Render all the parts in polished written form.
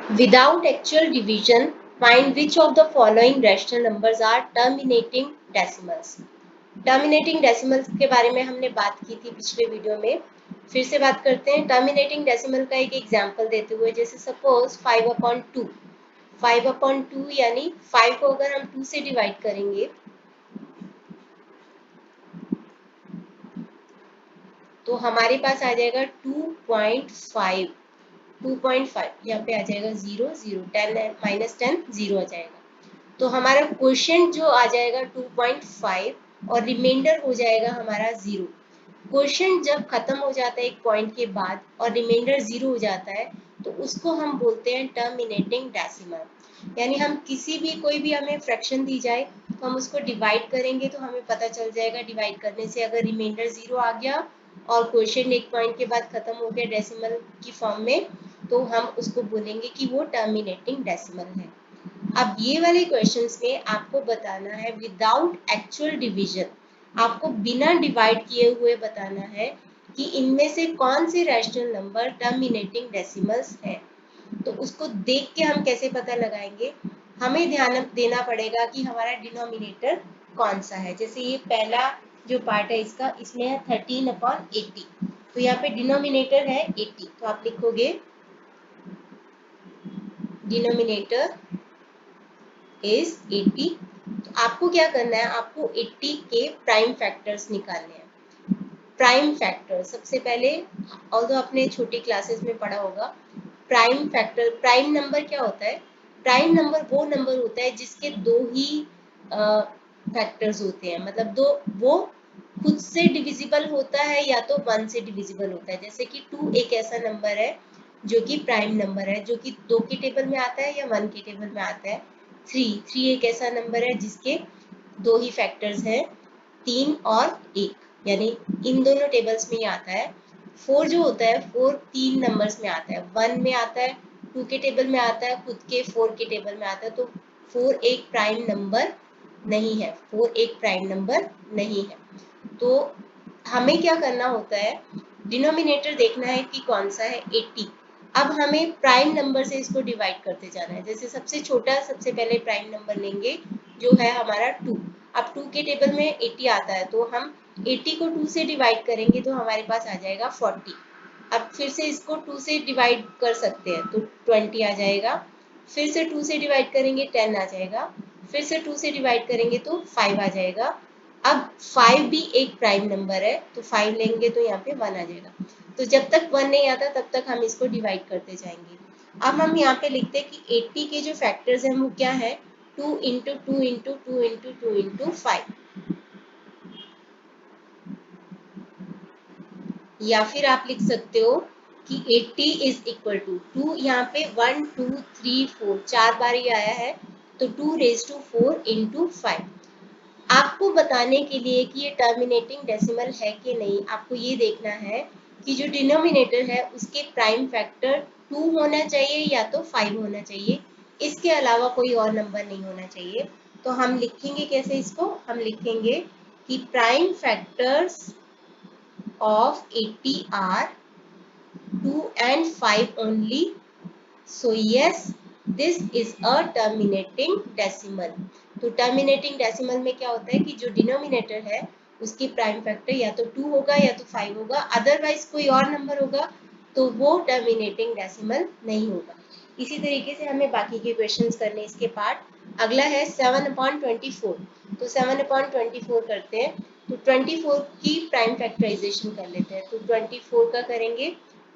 Without actual division, find which of the following rational numbers are terminating decimals. Terminating decimals के बारे में हमने बात की थी पिछले वीडियो में, फिर से बात करते हैं। टर्मिनेटिंग डेसिमल का एक एग्जांपल देते हुए, जैसे सपोज 5/2, 5/2 यानी 5 को अगर हम 2 से डिवाइड करेंगे तो हमारे पास आ जाएगा 2.5, 2.5 यहाँ पे आ जाएगा 0 0, 10 माइनस 10 0 आ जाएगा। तो हमारा क्वोशिएंट जो आ जाएगा 2.5 और रिमाइंडर हो जाएगा हमारा 0। क्वोशिएंट जब खत्म हो जाता है एक पॉइंट के बाद और रिमाइंडर 0 हो जाता है तो उसको हम बोलते हैं टर्मिनेटिंग डेसिमल। यानी हम किसी भी कोई भी हमें फ्रैक्शन दी जाए तो हम उसको डिवाइड करेंगे तो हमें पता चल जाएगा, डिवाइड करने से अगर रिमाइंडर 0 आ गया और क्वोशिएंट एक पॉइंट के बाद खत्म हो गया डेसिमल की फॉर्म में, तो हम उसको बोलेंगे कि वो टर्मिनेटिंग डेसिमल है। अब ये वाले क्वेश्चंस में आपको बताना है विदाउट एक्चुअल डिवीजन, आपको बिना डिवाइड किए हुए बताना है कि इनमें से कौन से रैशनल नंबर टर्मिनेटिंग डेसिमल्स है। तो उसको देख के हम कैसे पता लगाएंगे, हमें ध्यान देना पड़ेगा कि हमारा डिनोमिनेटर कौन सा है। जैसे ये पहला जो पार्ट है इसका, इसमें है 13/80, तो यहाँ पे डिनोमिनेटर है 80, तो आप लिखोगे डिनोमिनेटर इज 80। तो आपको क्या करना है, आपको 80 के प्राइम फैक्टर्स निकालने हैं। प्राइम फैक्टर सबसे पहले, ऑल्दो आपने छोटी क्लासेस में पढ़ा होगा, प्राइम फैक्टर, प्राइम नंबर क्या होता है? प्राइम नंबर वो नंबर होता है जिसके दो ही फैक्टर्स होते हैं, मतलब दो, वो खुद से डिविजिबल होता है या तो 1 से डिविजिबल होता है। जैसे कि 2 एक ऐसा नंबर है जो कि प्राइम नंबर है, जो कि 2 के टेबल में आता है या 1 के टेबल में आता है। 3 एक ऐसा नंबर है जिसके दो ही फैक्टर्स हैं, 3 और 1, यानी इन दोनों टेबल्स में ही आता है। 4 जो होता है, 4 3 नंबर्स में आता है, 1 में आता है, 2 के टेबल में आता है, खुद के 4 के टेबल में आता है। तो 4 एक प्राइम नंबर नहीं है, 4 एक प्राइम नंबर नहीं है। तो हमें क्या करना होता है, डिनोमिनेटर देखना है कि कौन सा है, 80। अब हमें प्राइम नंबर से इसको डिवाइड करते जाना है। जैसे सबसे छोटा सबसे पहले प्राइम नंबर लेंगे जो है हमारा 2। अब 2 के टेबल में 80 आता है, तो हम 80 को 2 से डिवाइड करेंगे तो हमारे पास आ जाएगा 40। अब फिर से इसको 2 से डिवाइड कर सकते हैं तो 20 आ जाएगा, फिर से 2 से डिवाइड करेंगे 10 आ जाएगा, फिर से 2 से डिवाइड करेंगे तो 5 आ जाएगा। अब 5 भी एक प्राइम नंबर है, तो 5 लेंगे तो यहाँ पे 1 आ जाएगा। तो जब तक 1 नहीं आता तब तक हम इसको डिवाइड करते जाएंगे। अब हम यहाँ पे लिखते हैं कि 80 के जो फैक्टर्स हैं वो क्या है, 2 इंटू 2 इंटू 2 इंटू 2 इंटू 5। या फिर आप लिख सकते हो कि 80 इज इक्वल टू 2, यहाँ पे 1 2 3 4 4 बार ही आया है, तो 2 रेज टू 4 इंटू 5। आपको बताने के लिए कि ये टर्मिनेटिंग डेसिमल है कि नहीं, आपको ये देखना है कि जो डिनोमिनेटर है उसके प्राइम फैक्टर 2 होना चाहिए या तो 5 होना चाहिए, इसके अलावा कोई और नंबर नहीं होना चाहिए। तो हम लिखेंगे कैसे इसको, हम लिखेंगे कि prime factors of 80 are 2 and 5 only. So yes, this is a terminating decimal. तो terminating decimal में क्या होता है कि जो डिनोमिनेटर है उसकी प्राइम फैक्टर या तो 2 होगा या तो 5 होगा, अदरवाइज कोई और नंबर होगा तो वो टर्मिनेटिंग डेसिमल नहीं होगा। इसी तरीके से हमें बाकी के क्वेश्चंस करने इसके पार्ट। अगला है 7/24, तो 7/24 करते हैं। तो 24 की प्राइम फैक्टराइजेशन कर लेते हैं। तो 24 का करेंगे,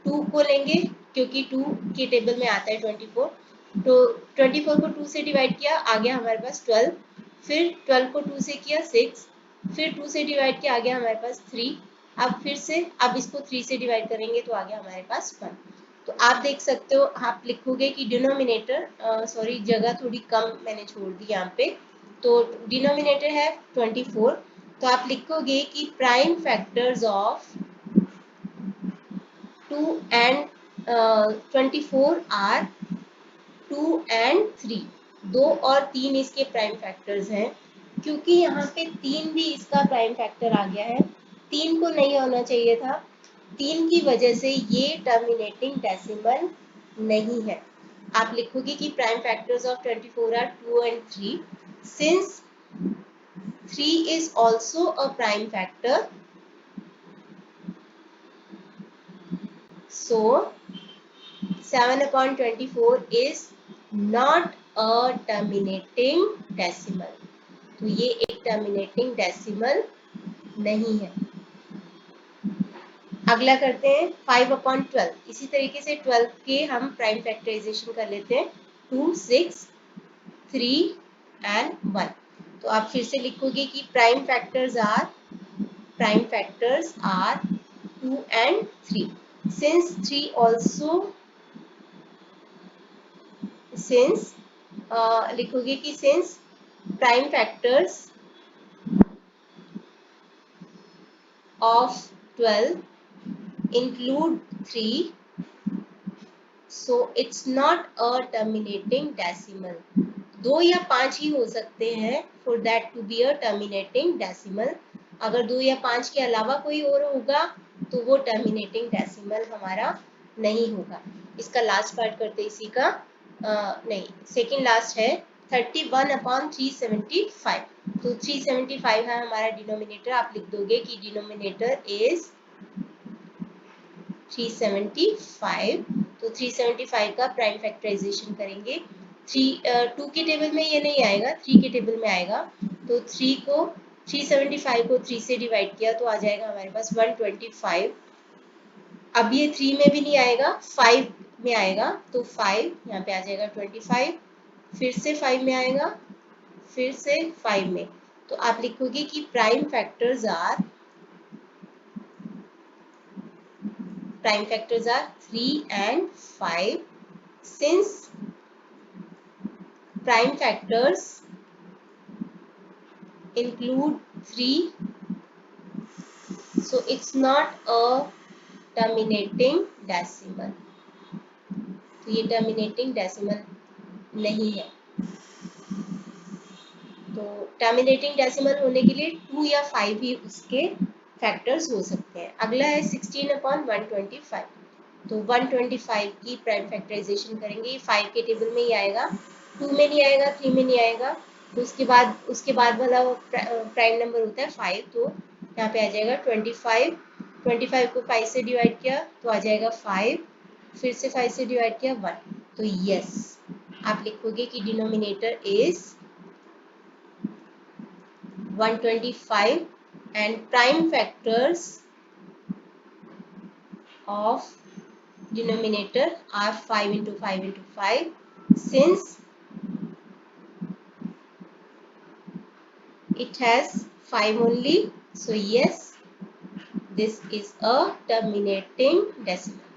2 को लेंगे क्योंकि 2 के टेबल में आता है 24, तो 24 को 2 से डिवाइड किया, आ गया हमारे पास 12, फिर 12 को 2 से किया 6, फिर 2 से डिवाइड किया, आ गया हमारे पास 3। अब फिर से अब इसको 3 से डिवाइड करेंगे तो आ गया हमारे पास 1। तो आप देख सकते हो, आप लिखोगे कि डिनोमिनेटर, सॉरी जगह थोड़ी कम मैंने छोड़ दी यहाँ पे, तो डिनोमिनेटर है 24, तो आप लिखोगे कि prime factors of 2 and 24 are 2 and 3, 2 और 3 इसके प्राइम फैक्टर्स हैं। क्योंकि यहाँ पे 3 भी इसका प्राइम फैक्टर आ गया है, 3 को नहीं होना चाहिए था, 3 की वजह से ये टर्मिनेटिंग डेसिमल नहीं है। आप लिखोगे कि prime factors of 24 are 2 and 3 since 3 is also a prime factor, so 7/24 is not a terminating decimal. तो ये एक टर्मिनेटिंग डेसिमल नहीं है। अगला करते हैं 5/12। इसी तरीके से 12 के हम प्राइम फैक्टराइजेशन कर लेते हैं 2, 6, 3 and 1। तो आप फिर से लिखोगे कि prime factors are 2 and 3 since 3 also since लिखोगे कि since prime factors of 12 include 3, so it's not a terminating decimal। 2 या 5 ही हो सकते हैं for that to be a terminating decimal। अगर 2 या 5 के अलावा कोई और होगा तो वो terminating decimal हमारा नहीं होगा। इसका लास्ट पार्ट करते इसी का नहीं, सेकेंड लास्ट है 31/375। तो 375 है हमारा डिनोमिनेटर। आप लिख दोगे कि डिनोमिनेटर इज 375। तो 375 का प्राइम फैक्टराइजेशन करेंगे। 2 के टेबल में ये नहीं आएगा, 3 के टेबल में आएगा। तो 375 को 3 से डिवाइड किया तो आ जाएगा हमारे पास 125। अब ये 3 में भी नहीं आएगा, 5 में आएगा। तो 5 यहाँ पे आ जाएगा 25, फिर से 5 में आएगा, फिर से 5 में। तो आप लिखोगे कि prime factors are 3 and 5 since prime factors include 3, so it's not a terminating decimal। तो ये terminating decimal नहीं है। तो टर्मिनेटिंग डेसिमल होने के लिए 2 या 5 ही उसके फैक्टर्स हो सकते हैं। अगला है 16/125। तो 125 की प्राइम फैक्टराइजेशन करेंगे। 5 के टेबल में ही आएगा, 2 में नहीं आएगा, 3 में नहीं आएगा। तो उसके बाद वाला प्राइम नंबर होता है 5। तो यहाँ पे आ जाएगा 25। 25 को 5 से डिवाइड किया तो आ जाएगा 5, फिर से 5 से डिवाइड किया 1। तो यस, आप लिखोगे कि denominator is 125 and prime factors of denominator are 5 into 5 into 5 since it has 5 only, so yes, this is a terminating decimal।